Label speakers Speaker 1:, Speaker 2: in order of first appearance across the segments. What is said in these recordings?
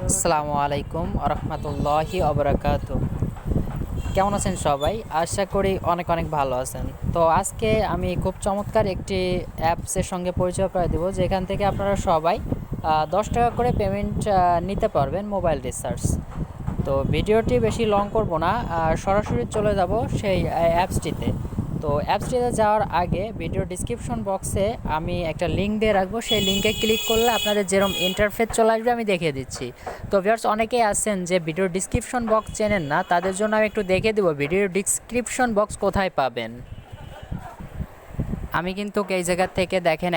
Speaker 1: আসসালামু আলাইকুম আরহামতুল্লাহি অবরাকাত। কেমন আছেন সবাই? আশা করি অনেক অনেক ভালো আছেন। তো আজকে আমি খুব চমৎকার একটি অ্যাপসের সঙ্গে পরিচয় করে দেবো, যেখান থেকে আপনারা সবাই 10 টাকা করে পেমেন্ট নিতে পারবেন মোবাইল রিচার্জ। তো ভিডিওটি বেশি লং করব না, সরাসরি চলে যাব সেই অ্যাপসটিতে। তো অ্যাপসটিতে যাওয়ার আগে ভিডিও ডিসক্রিপশন বক্সে আমি একটা লিঙ্ক দিয়ে রাখবো, সেই লিঙ্কে ক্লিক করলে আপনাদের যেরকম ইন্টারফেস চলে আসবে আমি দেখিয়ে দিচ্ছি। তো ভিউয়ার্স, অনেকেই আছেন যে ভিডিও ডিসক্রিপশন বক্স চেনেন না, তাদের জন্য আমি একটু দেখিয়ে দেবো ভিডিও ডিসক্রিপশন বক্স কোথায় পাবেন। আমি কিন্তু এই জায়গা থেকে দেখেন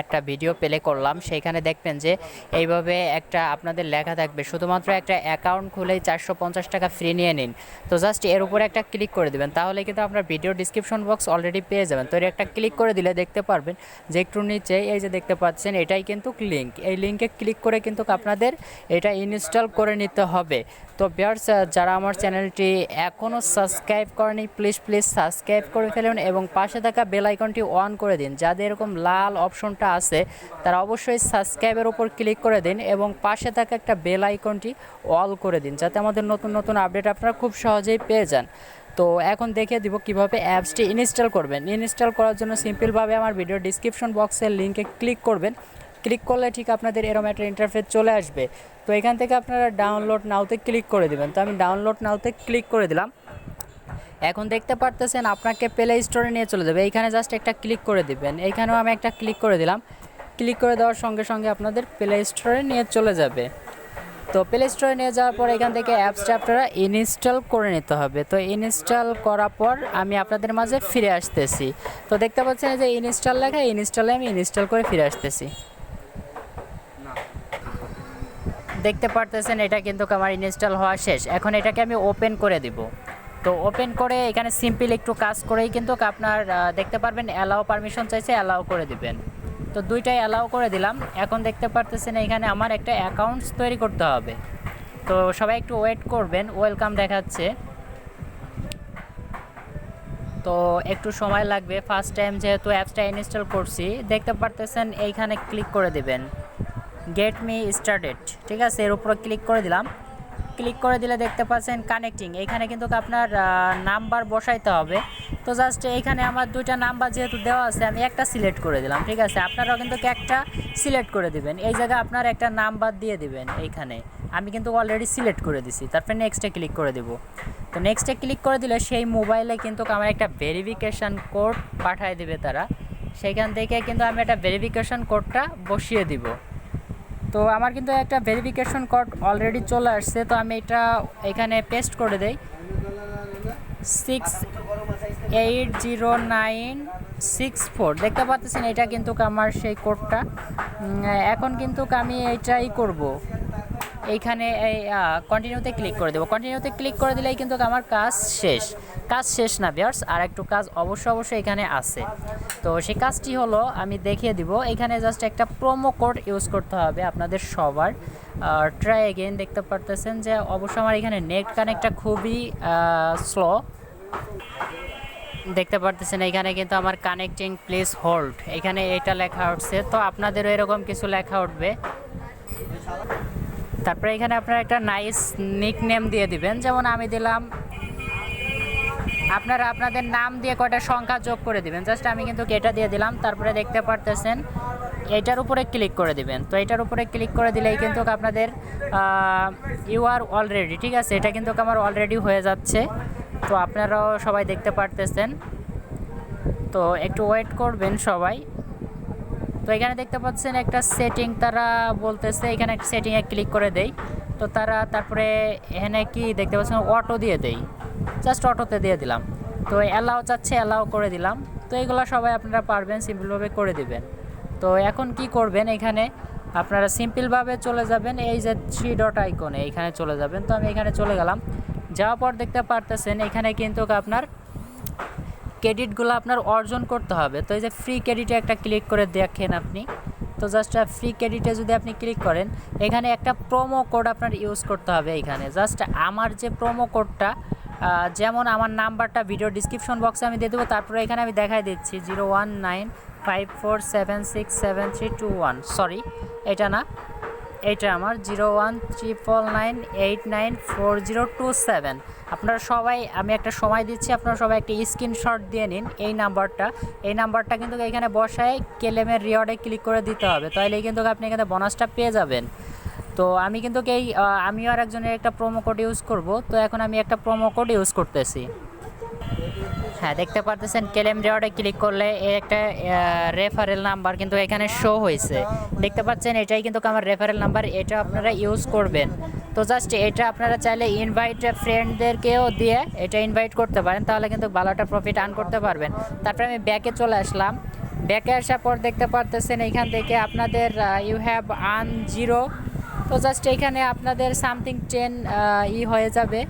Speaker 1: একটা ভিডিও প্লে করলাম, সেইখানে দেখবেন যে এইভাবে একটা আপনাদের লেখা থাকবে, শুধুমাত্র একটা অ্যাকাউন্ট খুলেই 450 টাকা ফ্রি নিয়ে নিন। তো জাস্ট এর উপরে একটা ক্লিক করে দেবেন, তাহলে কিন্তু আপনার ভিডিও ডিসক্রিপশন বক্স অলরেডি পেয়ে যাবেন। তো এর একটা ক্লিক করে দিলে দেখতে পারবেন যে একটু নিচে এই যে দেখতে পাচ্ছেন, এটাই কিন্তু লিঙ্ক। এই লিঙ্কে ক্লিক করে কিন্তু আপনাদের এটা ইনস্টল করে নিতে হবে। তো ভিউয়ার্স, যারা আমার চ্যানেলটি এখনও সাবস্ক্রাইব করেনি, প্লিজ সাবস্ক্রাইব করে ফেলুন এবং পাশে থাকা বেল আইকনটি অন করে দিন। যাদের এরকম লাল অপশনটা আছে তারা অবশ্যই সাবস্ক্রাইবের উপর ক্লিক করে দিন এবং পাশে থাকা একটা বেল আইকনটি অল করে দিন, যাতে আমাদের নতুন নতুন আপডেট আপনারা খুব সহজেই পেয়ে যান। তো এখন দেখিয়ে দিব কিভাবে অ্যাপসটি ইনস্টল করবেন। ইনস্টল করার জন্য সিম্পলভাবে আমার ভিডিও ডিসক্রিপশন বক্সের লিঙ্কে ক্লিক করবেন। ক্লিক করলে ঠিক আপনাদের এরকম একটা ইন্টারফেস চলে আসবে। তো এখান থেকে আপনারা ডাউনলোড নাওতে ক্লিক করে দেবেন। তো আমি ডাউনলোড নাওতে ক্লিক করে দিলাম। এখন দেখতে পারতেছেন আপনাকে প্লে স্টোরে নিয়ে চলে যাবে, এইখানে জাস্ট একটা ক্লিক করে দিবেন। এইখানেও আমি একটা ক্লিক করে দিলাম। ক্লিক করে দেওয়ার সঙ্গে সঙ্গে আপনাদের প্লে স্টোরে নিয়ে চলে যাবে। তো প্লে স্টোরে নিয়ে যাওয়ার পর এখান থেকে অ্যাপসটা আপনারা ইনস্টল করে নিতে হবে। তো ইনস্টল করার পর আমি আপনাদের মাঝে ফিরে আসতেছি। তো দেখতে পাচ্ছেন যে ইনস্টল লেখা, ইনস্টলে আমি ইনস্টল করে ফিরে আসতেছি। দেখতে পারতেছেন এটা কিন্তু আমার ইনস্টল হওয়া শেষ। এখন এটাকে আমি ওপেন করে দিব। তো ওপেন করে এখানে সিম্পল একটু কাজ করেই কিন্তু আপনার দেখতে পারবেন অ্যালাও পারমিশন চাইছে, অ্যালাও করে দিবেন। তো দুইটাই অ্যালাও করে দিলাম। এখন দেখতে পারতেছেন এখানে আমার একটা অ্যাকাউন্টস তৈরি করতে হবে। তো সবাই একটু ওয়েট করবেন, ওয়েলকাম দেখাচ্ছে। তো একটু সময় লাগবে, ফার্স্ট টাইম যেহেতু অ্যাপসটা ইনস্টল করছি। দেখতে পারতেছেন এইখানে ক্লিক করে দিবেন গেট মি স্টার্টেড, ঠিক আছে, এর উপরে ক্লিক করে দিলাম। ক্লিক করে দিলে দেখতে পাচ্ছেন কানেক্টিং, এইখানে কিন্তু আপনার নাম্বার বসাইতে হবে। তো জাস্ট এইখানে আমার দুইটা নাম্বার যেহেতু দেওয়া আছে, আমি একটা সিলেক্ট করে দিলাম, ঠিক আছে। আপনারাও কিন্তু একটা সিলেক্ট করে দিবেন, এই জায়গায় আপনার একটা নাম্বার দিয়ে দিবেন। এইখানে আমি কিন্তু অলরেডি সিলেক্ট করে দিছি, তারপরে নেক্সটে ক্লিক করে দেব। তো নেক্সটে ক্লিক করে দিলে সেই মোবাইলে কিন্তু আমার একটা ভেরিফিকেশান কোড পাঠিয়ে দিবে তারা, সেইখান থেকে কিন্তু আমি একটা ভেরিফিকেশান কোডটা বসিয়ে দিব। তো আমার কিন্তু একটা ভেরিফিকেশন কোড অলরেডি চলে আসছে। তো আমি এটা এখানে পেস্ট করে দেই, 680964। দেখতে পাচ্ছেন এটা কিন্তু আমার সেই কোডটা। এখন কিন্তু আমি এইটাই করব, এইখানে এই কন্টিনিউতে ক্লিক করে দেবো। কন্টিনিউতে ক্লিক করে দিলেই কিন্তু আমার কাজ শেষ। কাজ শেষ না ভিউয়ার্স, আর একটু কাজ অবশ্যই এখানে আছে। তো সেই কাজটি হলো আমি দেখিয়ে দিব। এখানে জাস্ট একটা প্রোমো কোড ইউজ করতে হবে আপনাদের সবার। ট্রাই এগেইন, দেখতে পারতেছেন যে অবশ্য আমার এখানে নেট কানেক্টটা খুবই স্লো। দেখতে পারতেছেন এখানে কিন্তু আমার কানেক্টিং প্লিজ হোল্ড, এখানে এটা লেখা উঠছে। তো আপনাদেরও এরকম কিছু লেখা উঠবে। তারপরে এখানে আপনারা একটা নাইস নিক নেম দিয়ে দিবেন, যেমন আমি দিলাম। আপনারা আপনাদের নাম দিয়ে কয়টা সংখ্যা যোগ করে দিবেন, জাস্ট আমি কিন্তু এটা দিয়ে দিলাম। তারপরে দেখতে পারতেছেন এটার উপরে ক্লিক করে দিবেন। তো এটার উপরে ক্লিক করে দিলেই কিন্তু আপনাদের ইউ আর অলরেডি, ঠিক আছে, এটা কিন্তু আমার অলরেডি হয়ে যাচ্ছে। তো আপনারাও সবাই দেখতে পারতেছেন। তো একটু ওয়েট করবেন সবাই। তো এখানে দেখতে পাচ্ছেন একটা সেটিং তারা বলতেছে, এখানে একটা সেটিংয়ে ক্লিক করে দেই। তো তারপরে এখানে কি দেখতে পাচ্ছেন অটো দিয়ে দেই, জাস্ট অটোতে দিয়ে দিলাম। তো অ্যালাও চাচ্ছে, অ্যালাও করে দিলাম। তো এইগুলো সবাই আপনারা পারবেন, সিম্পলভাবে করে দিবেন। তো এখন কি করবেন, এখানে আপনারা সিম্পলভাবে চলে যাবেন এই যে 3 ডট আইকনে, এইখানে চলে যাবেন। তো আমি এখানে চলে গেলাম। যাওয়ার পর দেখতে পারতেছেন এখানে কিন্তু আপনার ক্রেডিটগুলো আপনার অর্জন করতে হবে। তো এই যে ফ্রি ক্রেডিটে একটা ক্লিক করে দেখেন আপনি। তো জাস্ট ফ্রি ক্রেডিটে যদি আপনি ক্লিক করেন, এখানে একটা প্রোমো কোড আপনার ইউজ করতে হবে। এইখানে জাস্ট আমার যে প্রোমো কোডটা, যেমন আমার নাম্বারটা ভিডিও ডিসক্রিপশন বক্সে আমি দিয়ে দেবো। তারপরে এখানে আমি দেখাই দিচ্ছি 0195476732 1, সরি এটা না, এইটা আমার 019998940027। আপনারা সবাই, আমি একটা সময় দিচ্ছি, আপনারা সবাই একটা স্ক্রিনশট দিয়ে নিন এই নাম্বারটা কিন্তু এখানে বসায় কেলেমের রিওয়ার্ডে ক্লিক করে দিতে হবে, তাহলেই কিন্তু আপনি এখানে বোনাসটা পেয়ে যাবেন। তো আমি কিন্তু আমিও আর একজনের একটা প্রোমো কোড ইউজ করব। তো এখন আমি একটা প্রোমো কোড ইউজ করতেছি। হ্যাঁ, দেখতে পারতেছেন ক্লেম রিওয়ার্ডে ক্লিক করলে একটা রেফারেল নাম্বার কিন্তু এখানে শো হয়েছে, দেখতে পাচ্ছেন এটাই কিন্তু আমার রেফারেল নাম্বার, এটা আপনারা ইউজ করবেন। তো জাস্ট এটা আপনারা চাইলে ইনভাইট ফ্রেন্ডদেরকেও দিয়ে এটা ইনভাইট করতে পারেন, তাহলে কিন্তু ভালো একটা প্রফিট আর্ন করতে পারবেন। তারপরে আমি ব্যাকে চলে আসলাম। ব্যাকে আসার পর দেখতে পারতেছেন এইখান থেকে আপনাদের ইউ হ্যাভ আর্ন 0। তো জাস্ট এখানে আপনাদের সামথিং 10 হয়ে যাবে।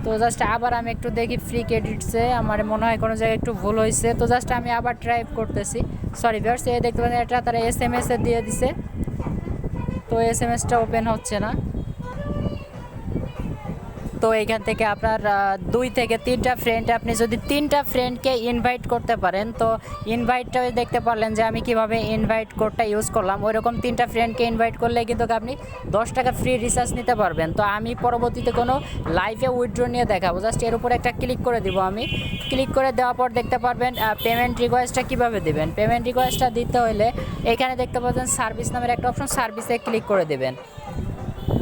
Speaker 1: তো জাস্ট আবার আমি একটু দেখি ফ্রি ক্রেডিটসে, আমার মনে হয় কোনো জায়গায় একটু ভুল হয়েছে। তো জাস্ট আমি আবার ট্রাই করতেছি। সরি ভিউয়ার্স, দেখতে পাচ্ছেন এটা তারা এসএমএসে দিয়ে দিছে, তো এসএমএসটা ওপেন হচ্ছে না। তো এইখান থেকে আপনার 2 থেকে 3টা ফ্রেন্ড, আপনি যদি 3টা ফ্রেন্ডকে ইনভাইট করতে পারেন, তো ইনভাইটটা দেখতে পারলেন যে আমি কিভাবে ইনভাইট কোডটা ইউজ করলাম। ওইরকম 3টা ফ্রেন্ডকে ইনভাইট করলে কিন্তু আপনি 10 টাকা ফ্রি রিচার্জ নিতে পারবেন। তো আমি পরবর্তীতে কোনো লাইভে উইথড্র নিয়ে দেখাবো। জাস্ট এর উপরে একটা ক্লিক করে দিব। আমি ক্লিক করে দেওয়ার পর দেখতে পারবেন পেমেন্ট রিকোয়েস্টটা কীভাবে দেবেন। পেমেন্ট রিকোয়েস্টটা দিতে হলে এখানে দেখতে পাচ্ছেন সার্ভিস নামের একটা অপশন, সার্ভিসে ক্লিক করে দেবেন।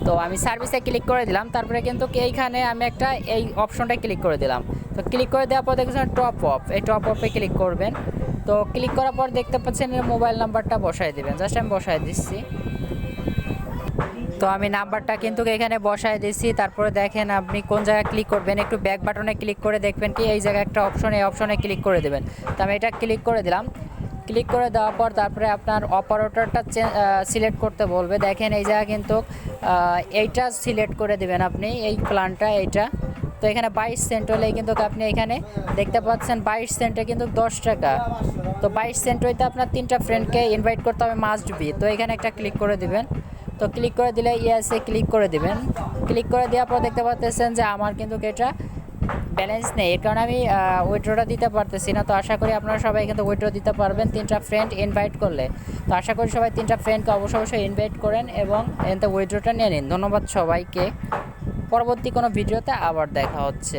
Speaker 1: তো আমি সার্ভিসে ক্লিক করে দিলাম। তারপরে কিন্তু এইখানে আমি একটা এই অপশনটা ক্লিক করে দিলাম। তো ক্লিক করে দেওয়ার পর দেখছেন টপ অফ, এই টপ অফে ক্লিক করবেন। তো ক্লিক করার পর দেখতে পাচ্ছেন মোবাইল নাম্বারটা বসায় দেবেন। জাস্ট আমি বসায় দিচ্ছি। তো আমি নাম্বারটা কিন্তু এখানে বসায় দিচ্ছি। তারপরে দেখেন আপনি কোন জায়গায় ক্লিক করবেন, একটু ব্যাক বাটনে ক্লিক করে দেখবেন কি এই জায়গায় একটা অপশন, এই অপশনে ক্লিক করে দেবেন। তো আমি এটা ক্লিক করে দিলাম। ক্লিক করে দেওয়ার পর তারপরে আপনার অপারেটরটা সিলেক্ট করতে বলবে। দেখেন এই জায়গা কিন্তু এইটা সিলেক্ট করে দেবেন আপনি, এই প্ল্যানটা এইটা। তো এখানে 22 সেন্ট হলেই কিন্তু আপনি এখানে দেখতে পাচ্ছেন 22 সেন্টে কিন্তু 10 টাকা। তো 22 সেন্ট হইতে আপনার 3টা ফ্রেন্ডকে ইনভাইট করতে হবে, মাস্ট বি। তো এখানে একটা ক্লিক করে দিবেন। তো ক্লিক করে দিলে ইয়েসে ক্লিক করে দিবেন। ক্লিক করে দেওয়ার পর দেখতে পাচ্ছেন যে আমার কিন্তু এটা ব্যালেন্স নেই, এর কারণে আমি উইথড্রটা দিতে পারতেছি না। তো আশা করি আপনারা সবাই কিন্তু উইথড্র দিতে পারবেন 3টা ফ্রেন্ড ইনভাইট করলে। তো আশা করি সবাই 3টা ফ্রেন্ডকে অবশ্যই ইনভাইট করেন এবং এতে উইথড্রটা নিয়ে নিন। ধন্যবাদ সবাইকে। পরবর্তী কোনো ভিডিওতে আবার দেখা হচ্ছে।